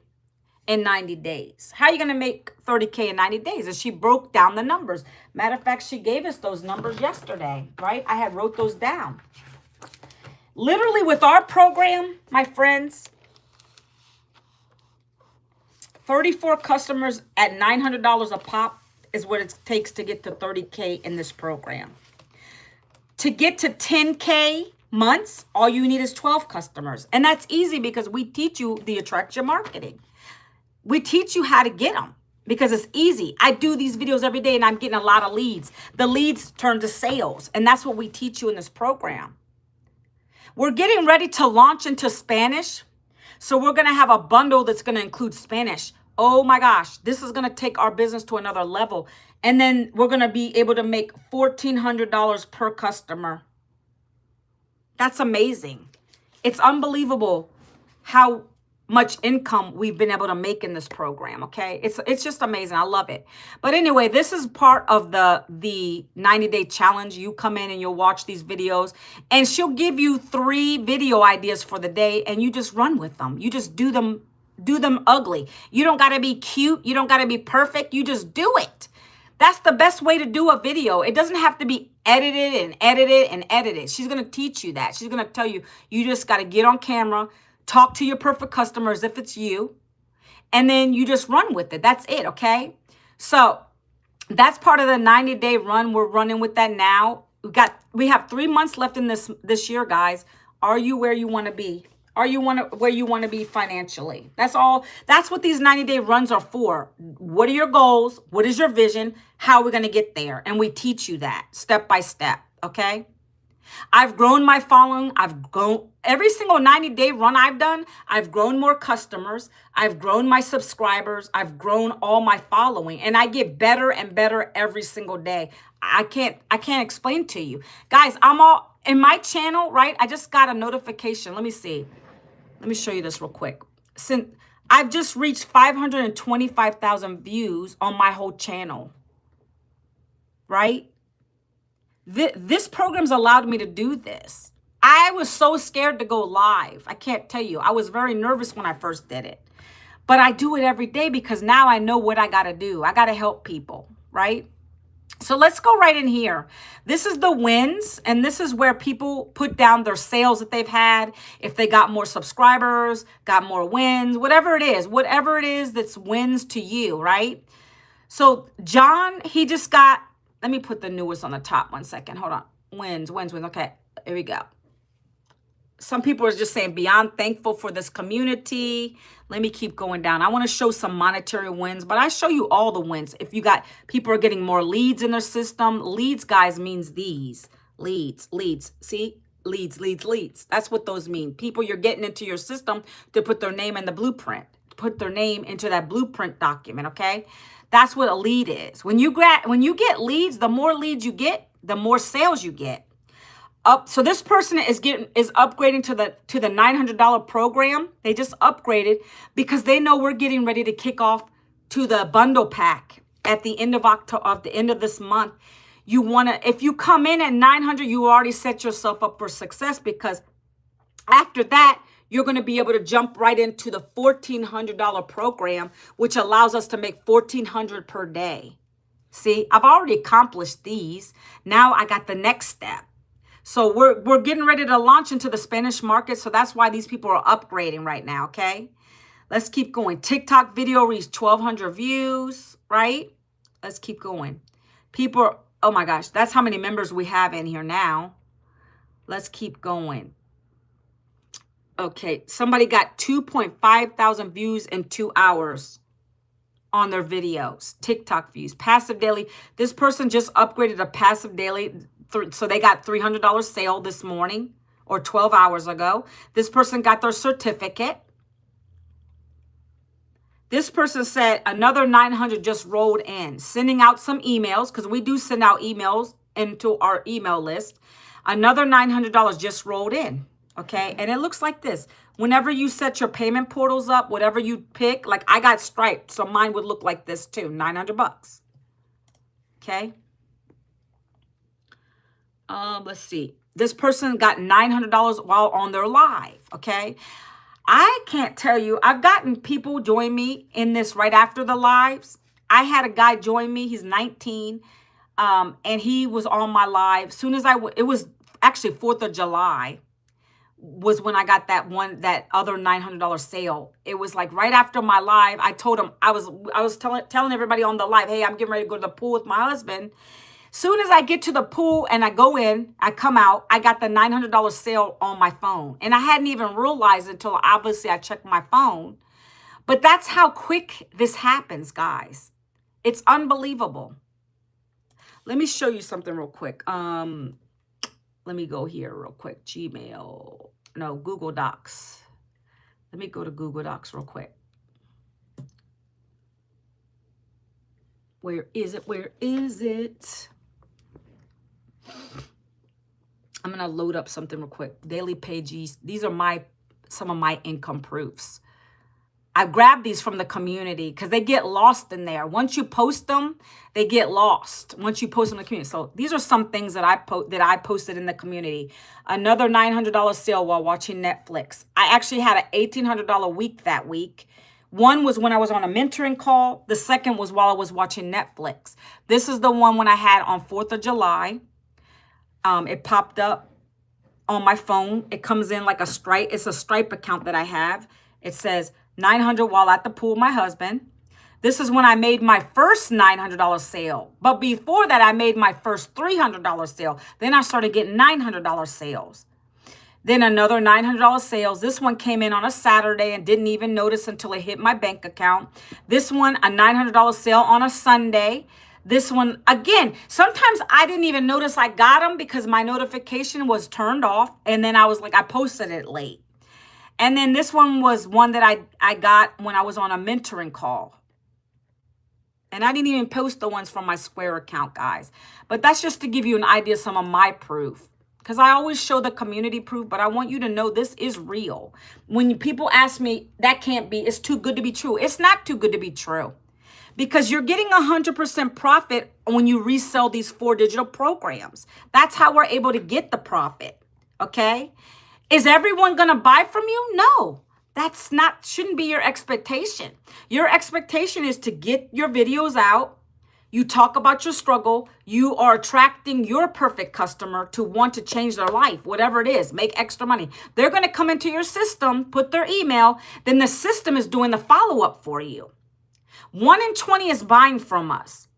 S1: in 90 days? How are you going to make 30K in 90 days? And she broke down the numbers. Matter of fact, she gave us those numbers yesterday, right? I had wrote those down. Literally with our program, my friends, 34 customers at $900 a pop is what it takes to get to 30K in this program. To get to 10K months, all you need is 12 customers. And that's easy because we teach you the attraction marketing. We teach you how to get them because it's easy. I do these videos every day and I'm getting a lot of leads. The leads turn to sales. And that's what we teach you in this program. We're getting ready to launch into Spanish. So we're going to have a bundle that's going to include Spanish. Oh my gosh, this is going to take our business to another level. And then we're going to be able to make $1,400 per customer. That's amazing. It's unbelievable how much income we've been able to make in this program, okay? It's just amazing. I love it. But anyway, this is part of the 90-day challenge. You come in and you'll watch these videos, and she'll give you 3 video ideas for the day, and you just run with them. You just do them ugly. You don't got to be cute. You don't got to be perfect. You just do it. That's the best way to do a video. It doesn't have to be edited and edited and edited. She's going to teach you that. She's going to tell you, you just got to get on camera, talk to your perfect customers if it's you, and then you just run with it. That's it, okay? So that's part of the 90-day run. We're running with that now. We have 3 months left in this year, guys. Are you where you want to be? Are you where you want to be financially? That's all. That's what these 90-day runs are for. What are your goals? What is your vision? How are we going to get there? And we teach you that step by step, okay? I've grown my following. I've grown every single 90-day run I've done. I've grown more customers. I've grown my subscribers. I've grown all my following, and I get better and better every single day. I can't explain to you guys. I'm all in my channel, right? I just got a notification. Let me see. Let me show you this real quick. Since I've just reached 525,000 views on my whole channel, right? This program's allowed me to do this. I was so scared to go live. I can't tell you. I was very nervous when I first did it. But I do it every day because now I know what I got to do. I got to help people, right? So let's go right in here. This is the wins, and this is where people put down their sales that they've had. If they got more subscribers, got more wins, whatever it is that's wins to you, right? So John, he just got, let me put the newest on the top 1 second. Hold on. Wins. Okay, here we go. Some people are just saying beyond thankful for this community. Let me keep going down. I want to show some monetary wins, but I show you all the wins. If you got people are getting more leads in their system, leads, guys, means these leads. See, leads. That's what those mean. People you're getting into your system to put their name in the blueprint, put their name into that blueprint document. Okay, that's what a lead is. When you get leads, the more leads you get, the more sales you get. So this person is upgrading to the $900 program. They just upgraded because they know we're getting ready to kick off to the bundle pack at the end of October, at the end of this month. If you come in at 900, you already set yourself up for success, because after that, you're going to be able to jump right into the $1,400 program, which allows us to make $1,400 per day. See, I've already accomplished these. Now I got the next step. So we're getting ready to launch into the Spanish market. So that's why these people are upgrading right now, okay? Let's keep going. TikTok video reached 1,200 views, right? Let's keep going. People, oh my gosh, that's how many members we have in here now. Let's keep going. Okay, somebody got 2.5 thousand views in 2 hours on their videos. TikTok views. Passive daily. This person just upgraded a passive daily. So they got $300 sale this morning or 12 hours ago. This person got their certificate. This person said another 900 just rolled in, sending out some emails, because we do send out emails into our email list. Another $900 just rolled in, okay? And it looks like this. Whenever you set your payment portals up, whatever you pick, like I got Stripe, so mine would look like this too, 900 bucks, okay? Let's see. This person got $900 while on their live, okay? I can't tell you. I've gotten people join me in this right after the lives. I had a guy join me. He's 19, and he was on my live. It was actually 4th of July. was when I got that other $900 sale. It was like right after my live. I told him, I was telling everybody on the live, hey, I'm getting ready to go to the pool with my husband. Soon as I get to the pool and I go in, I come out, I got the $900 sale on my phone. And I hadn't even realized it until obviously I checked my phone. But that's how quick this happens, guys. It's unbelievable. Let me show you something real quick. Let me go here real quick. Gmail. No, Google Docs. Let me go to Google Docs real quick. Where is it? Where is it? I'm going to load up something real quick. Daily pages. These are some of my income proofs. I grabbed these from the community because they get lost in there. Once you post them, they get lost. Once you post them in the community. So these are some things that I posted in the community. Another $900 sale while watching Netflix. I actually had an $1,800 week that week. One was when I was on a mentoring call. The second was while I was watching Netflix. This is the one when I had on 4th of July. It popped up on my phone. It comes in like a Stripe. It's a Stripe account that I have. It says $900 while at the pool with my husband. This is when I made my first $900 sale. But before that, I made my first $300 sale. Then I started getting $900 sales. Then another $900 sales. This one came in on a Saturday and didn't even notice until it hit my bank account. This one, a $900 sale on a Sunday. This one, again, sometimes I didn't even notice I got them because my notification was turned off. And then I was like, I posted it late. And then this one was one that I got when I was on a mentoring call. And I didn't even post the ones from my Square account, guys. But that's just to give you an idea of some of my proof. Because I always show the community proof, but I want you to know this is real. When people ask me, that can't be, it's too good to be true. It's not too good to be true. Because you're getting 100% profit when you resell these 4 digital programs. That's how we're able to get the profit, okay? Is everyone going to buy from you? No, shouldn't be your expectation. Your expectation is to get your videos out. You talk about your struggle. You are attracting your perfect customer to want to change their life, whatever it is, make extra money. They're going to come into your system, put their email, then the system is doing the follow-up for you. 1 in 20 is buying from us.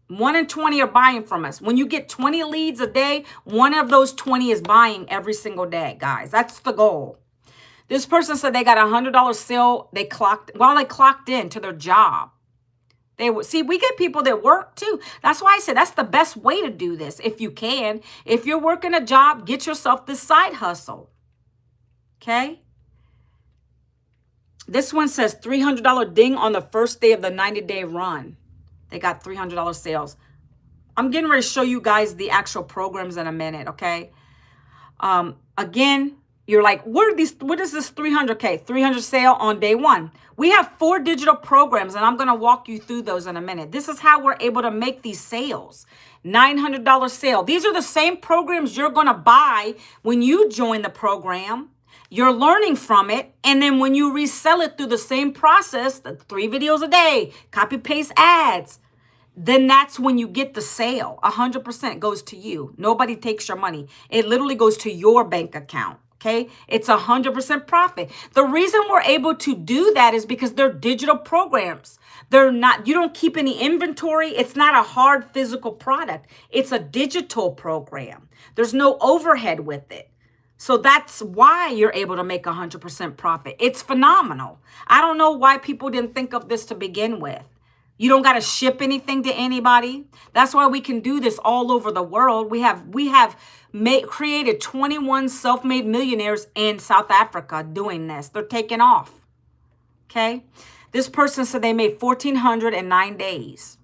S1: 1 in 20 are buying from us. When you get 20 leads a day, 1 of those 20 is buying every single day, guys. That's the goal. This person said they got a $100 sale. They clocked in to their job. See, we get people that work too. That's why I said that's the best way to do this if you can. If you're working a job, get yourself this side hustle. Okay? This one says $300 ding on the first day of the 90-day run. They got $300 sales. I'm getting ready to show you guys the actual programs in a minute, okay? Again, you're like, what is this 300K? 300 sale on day 1. We have 4 digital programs, and I'm going to walk you through those in a minute. This is how we're able to make these sales. $900 sale. These are the same programs you're going to buy when you join the program. You're learning from it. And then when you resell it through the same process, the 3 videos a day, copy paste ads, then that's when you get the sale. 100% goes to you. Nobody takes your money. It literally goes to your bank account. Okay. It's 100% profit. The reason we're able to do that is because they're digital programs. You don't keep any inventory. It's not a hard physical product. It's a digital program. There's no overhead with it. So that's why you're able to make 100% profit. It's phenomenal. I don't know why people didn't think of this to begin with. You don't got to ship anything to anybody. That's why we can do this all over the world. We have created 21 self-made millionaires in South Africa doing this. They're taking off. Okay. This person said they made $1,400 in 9 days.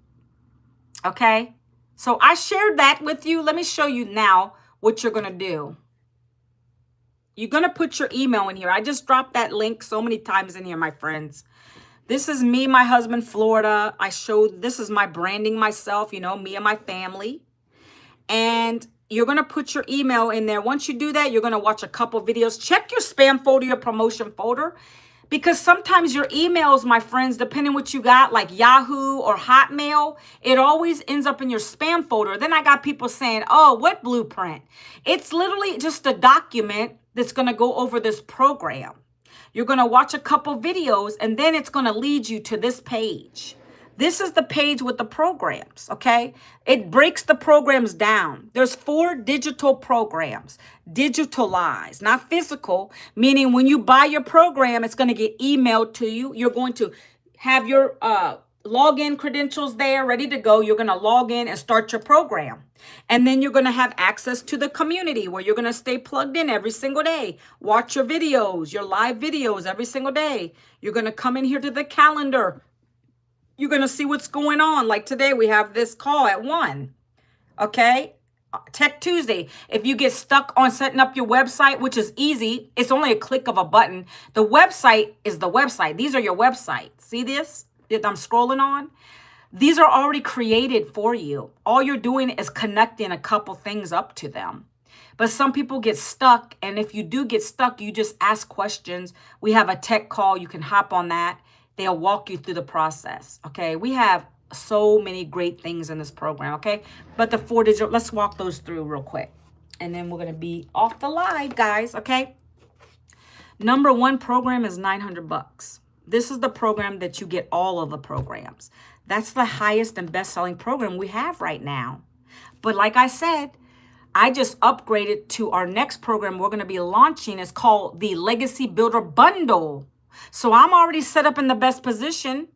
S1: Okay. So I shared that with you. Let me show you now what you're going to do. You're going to put your email in here. I just dropped that link so many times in here, my friends. This is me, my husband, Florida. This is my branding myself, me and my family. And you're going to put your email in there. Once you do that, you're going to watch a couple videos. Check your spam folder, your promotion folder, Because sometimes your emails, my friends, depending what you got, like Yahoo or Hotmail, it always ends up in your spam folder. Then I got people saying, oh, what blueprint? It's literally just a document that's going to go over this program. You're going to watch a couple videos, and then it's going to lead you to this page. This is the page with the programs, okay? It breaks the programs down. There's 4 digital programs, digitalized, not physical, meaning when you buy your program, it's going to get emailed to you. You're going to have your login credentials there ready to go. You're going to log in and start your program. And then you're going to have access to the community where you're going to stay plugged in every single day. Watch your videos, your live videos every single day. You're going to come in here to the calendar. You're going to see what's going on. Like today, we have this call at 1. Okay? Tech Tuesday. If you get stuck on setting up your website, which is easy, it's only a click of a button. The website is the website. These are your websites. See this that I'm scrolling on? These are already created for you. All you're doing is connecting a couple things up to them. But some people get stuck. And if you do get stuck, you just ask questions. We have a tech call. You can hop on that. They'll walk you through the process, okay? We have so many great things in this program, okay? But the 4 digital, let's walk those through real quick. And then we're going to be off the live, guys, okay? Number 1 program is $900. This is the program that you get all of the programs. That's the highest and best-selling program we have right now. But like I said, I just upgraded to our next program we're going to be launching. It's called the Legacy Builder Bundle. So I'm already set up in the best position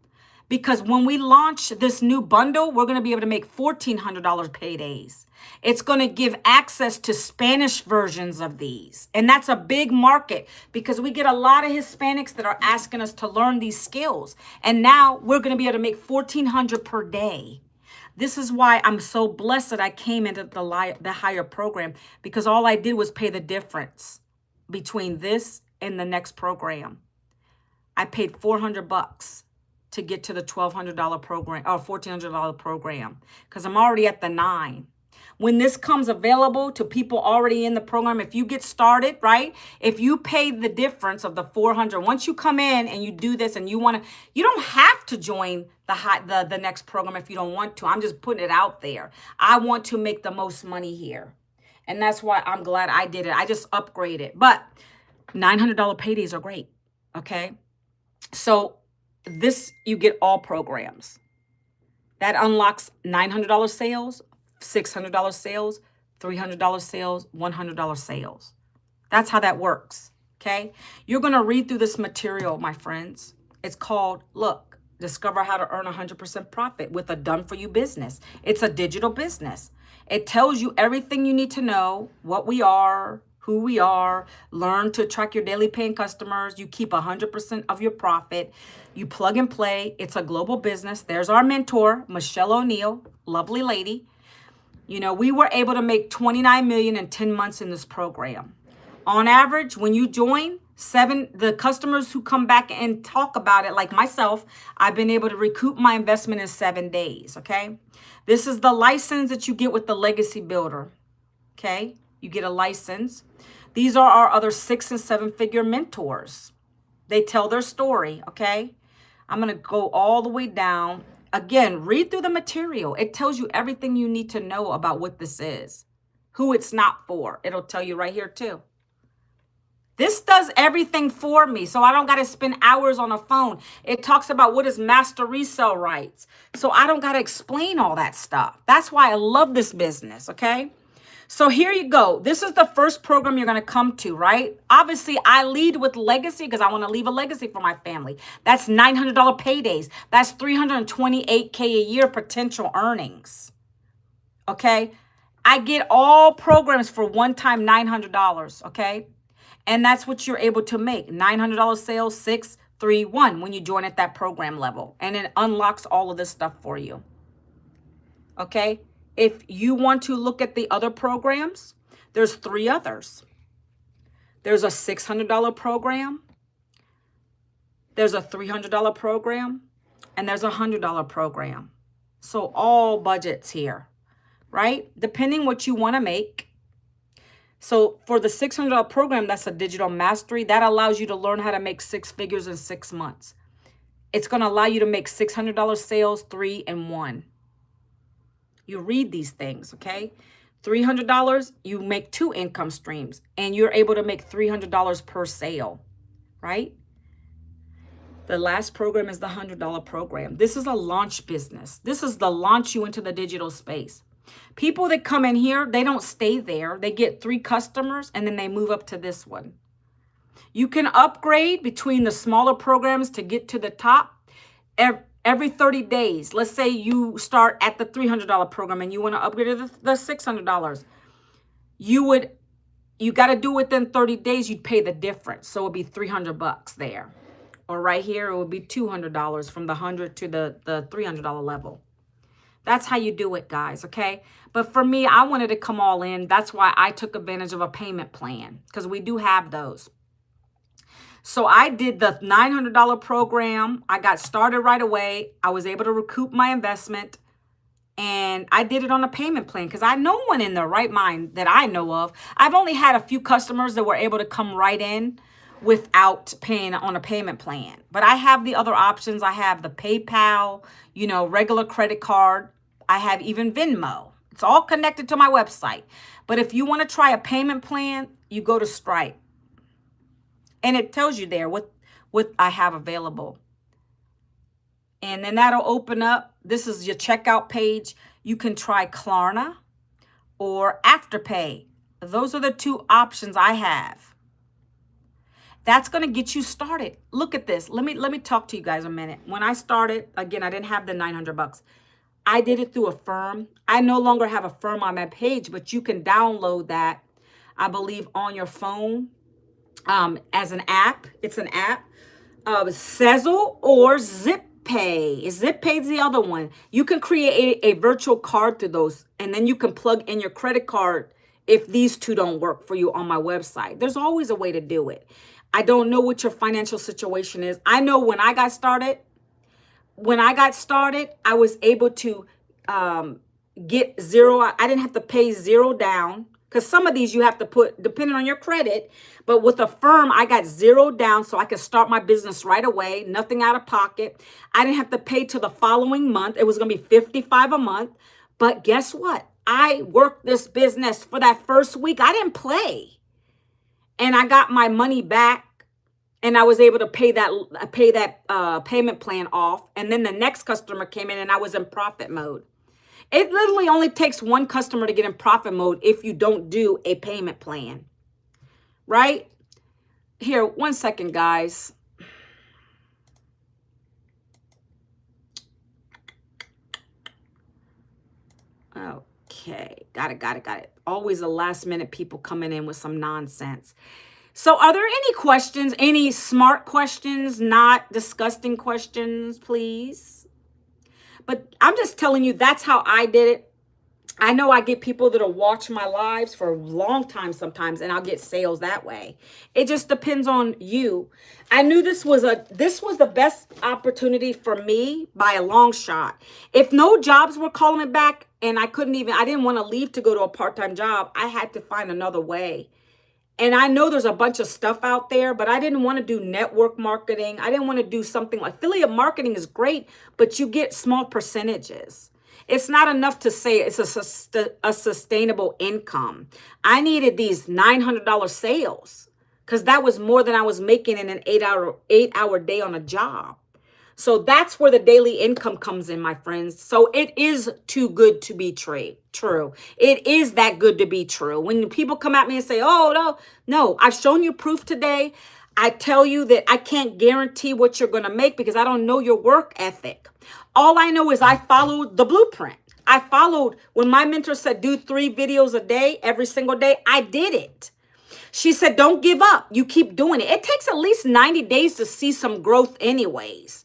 S1: because when we launch this new bundle, we're going to be able to make $1,400 paydays. It's going to give access to Spanish versions of these. And that's a big market because we get a lot of Hispanics that are asking us to learn these skills. And now we're going to be able to make $1,400 per day. This is why I'm so blessed that I came into the higher program, because all I did was pay the difference between this and the next program. I paid $400 to get to the $1,200 program or $1,400 program because I'm already at the 9. When this comes available to people already in the program, if you get started, right? If you pay the difference of the $400, once you come in and you do this and you want to, you don't have to join the next program if you don't want to. I'm just putting it out there. I want to make the most money here. And that's why I'm glad I did it. I just upgraded. But $900 paydays are great, okay? So this, you get all programs. That unlocks $900 sales, $600 sales, $300 sales, $100 sales. That's how that works, okay? You're going to read through this material, my friends. It's called, look, Discover How to Earn 100% Profit with a Done-For-You Business. It's a digital business. It tells you everything you need to know, what we are, who we are, learn to track your daily paying customers. You keep 100% of your profit. You plug and play. It's a global business. There's our mentor, Michelle O'Neill, lovely lady. You know, we were able to make $29 million in 10 months in this program. On average, when you join, the customers who come back and talk about it, like myself, I've been able to recoup my investment in 7 days, okay? This is the license that you get with the Legacy Builder, okay? You get a license. These are our other 6- and 7-figure mentors. They tell their story, okay? I'm going to go all the way down. Again, read through the material. It tells you everything you need to know about what this is, who it's not for. It'll tell you right here too. This does everything for me, so I don't got to spend hours on a phone. It talks about what is master resell rights, so I don't got to explain all that stuff. That's why I love this business, okay? So here you go. This is the first program you're going to come to, right? Obviously, I lead with legacy because I want to leave a legacy for my family. That's $900 paydays. That's $328K a year potential earnings. Okay? I get all programs for one-time $900, okay? And that's what you're able to make. $900 sales, 631 when you join at that program level. And it unlocks all of this stuff for you. Okay? If you want to look at the other programs, there's 3 others. There's a $600 program. There's a $300 program. And there's a $100 program. So all budgets here, right? Depending what you want to make. So for the $600 program, that's a digital mastery. That allows you to learn how to make 6 figures in 6 months. It's going to allow you to make $600 sales, 3 and 1. You read these things, okay? $300, you make 2 income streams, and you're able to make $300 per sale, right? The last program is the $100 program. This is a launch business. This is the launch you into the digital space. People that come in here, they don't stay there. They get 3 customers, and then they move up to this one. You can upgrade between the smaller programs to get to the top every 30 days. Let's say you start at the $300 program and you want to upgrade to the $600. You got to do it within 30 days. You'd pay the difference. So it'd be $300 there. Or right here, it would be $200 from the 100 to the $300 level. That's how you do it, guys, okay? But for me, I wanted to come all in. That's why I took advantage of a payment plan, because we do have those. So I did the $900 program. I got started right away. I was able to recoup my investment. And I did it on a payment plan because no one in their right mind that I know of. I've only had a few customers that were able to come right in without paying on a payment plan. But I have the other options. I have the PayPal, regular credit card. I have even Venmo. It's all connected to my website. But if you want to try a payment plan, you go to Stripe. And it tells you there what I have available. And then that'll open up. This is your checkout page. You can try Klarna or Afterpay. Those are the 2 options I have. That's going to get you started. Look at this. Let me talk to you guys a minute. When I started, again, I didn't have the $900. I did it through a firm. I no longer have a firm on my page, but you can download that, I believe, on your phone as an app. It's an app. Sezzle or ZipPay. ZipPay is the other one. You can create a virtual card through those, and then you can plug in your credit card if these 2 don't work for you on my website. There's always a way to do it. I don't know what your financial situation is. I know when I got started, I was able to get 0. I didn't have to pay 0 down, because some of these you have to put depending on your credit. But with a firm, I got 0 down so I could start my business right away. Nothing out of pocket. I didn't have to pay till the following month. It was going to be $55 a month. But guess what? I worked this business for that first week. I didn't play. And I got my money back, and I was able to pay that payment plan off. And then the next customer came in, and I was in profit mode. It literally only takes 1 customer to get in profit mode if you don't do a payment plan, right? Here, 1 second, guys. Okay, got it. Always the last minute people coming in with some nonsense. So are there any questions, any smart questions, not disgusting questions, please? But I'm just telling you, that's how I did it. I know I get people that'll watch my lives for a long time sometimes, and I'll get sales that way. It just depends on you. I knew this was the best opportunity for me by a long shot. If no jobs were calling me back and I didn't want to leave to go to a part-time job, I had to find another way. And I know there's a bunch of stuff out there, but I didn't want to do network marketing. I didn't want to do something like affiliate marketing is great, but you get small percentages. It's not enough to say it's a sustainable income. I needed these $900 sales because that was more than I was making in an 8-hour day on a job. So that's where the daily income comes in, my friends. So it is too good to be true. It is that good to be true. When people come at me and say, oh, no, I've shown you proof today. I tell you that I can't guarantee what you're going to make because I don't know your work ethic. All I know is I followed the blueprint. I followed when my mentor said, do 3 videos a day, every single day. I did it. She said, don't give up. You keep doing it. It takes at least 90 days to see some growth anyways.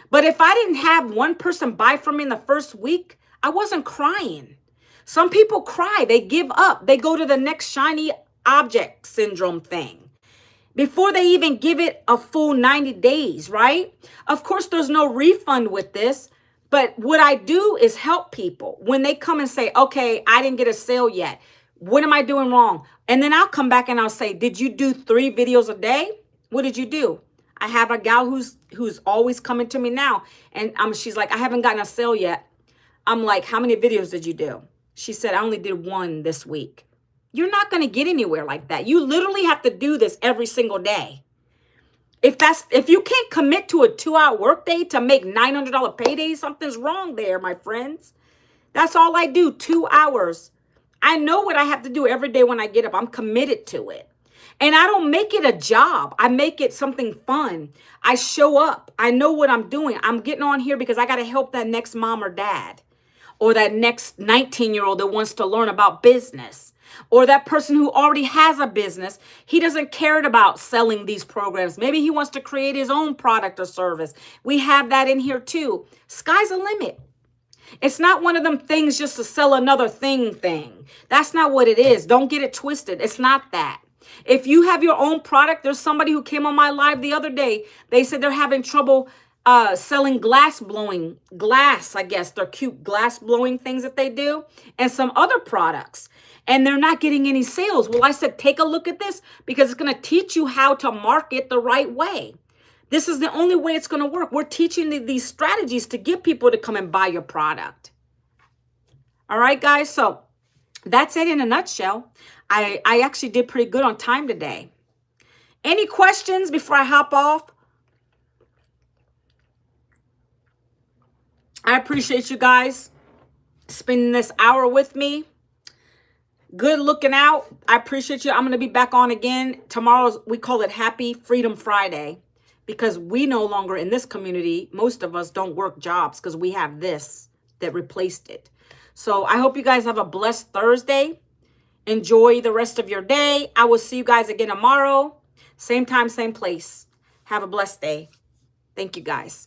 S1: But if I didn't have one person buy from me in the first week, I wasn't crying. Some people cry. They give up. They go to the next shiny object syndrome thing before they even give it a full 90 days, right? Of course, there's no refund with this. But what I do is help people when they come and say, okay, I didn't get a sale yet. What am I doing wrong? And then I'll come back and I'll say, did you do 3 videos a day? What did you do? I have a gal who's always coming to me now. And she's like, I haven't gotten a sale yet. I'm like, how many videos did you do? She said, I only did 1 this week. You're not going to get anywhere like that. You literally have to do this every single day. If you can't commit to a 2-hour workday to make $900 paydays, something's wrong there, my friends. That's all I do, 2 hours. I know what I have to do every day when I get up. I'm committed to it. And I don't make it a job. I make it something fun. I show up. I know what I'm doing. I'm getting on here because I got to help that next mom or dad, or that next 19-year-old that wants to learn about business, or that person who already has a business. He doesn't care about selling these programs. Maybe he wants to create his own product or service. We have that in here too. Sky's the limit. It's not one of them things just to sell another thing. That's not what it is. Don't get it twisted. It's not that. If you have your own product, there's somebody who came on my live the other day. They said they're having trouble selling glass, I guess. They're cute glass blowing things that they do, and some other products. And they're not getting any sales. Well, I said, take a look at this because it's going to teach you how to market the right way. This is the only way it's going to work. We're teaching these strategies to get people to come and buy your product. All right, guys. So that's it in a nutshell. I actually did pretty good on time today. Any questions before I hop off? I appreciate you guys spending this hour with me. Good looking out. I appreciate you. I'm going to be back on again. Tomorrow's, we call it Happy Freedom Friday, because we no longer in this community, most of us don't work jobs because we have this that replaced it. So I hope you guys have a blessed Thursday. Enjoy the rest of your day. I will see you guys again tomorrow. Same time, same place. Have a blessed day. Thank you, guys.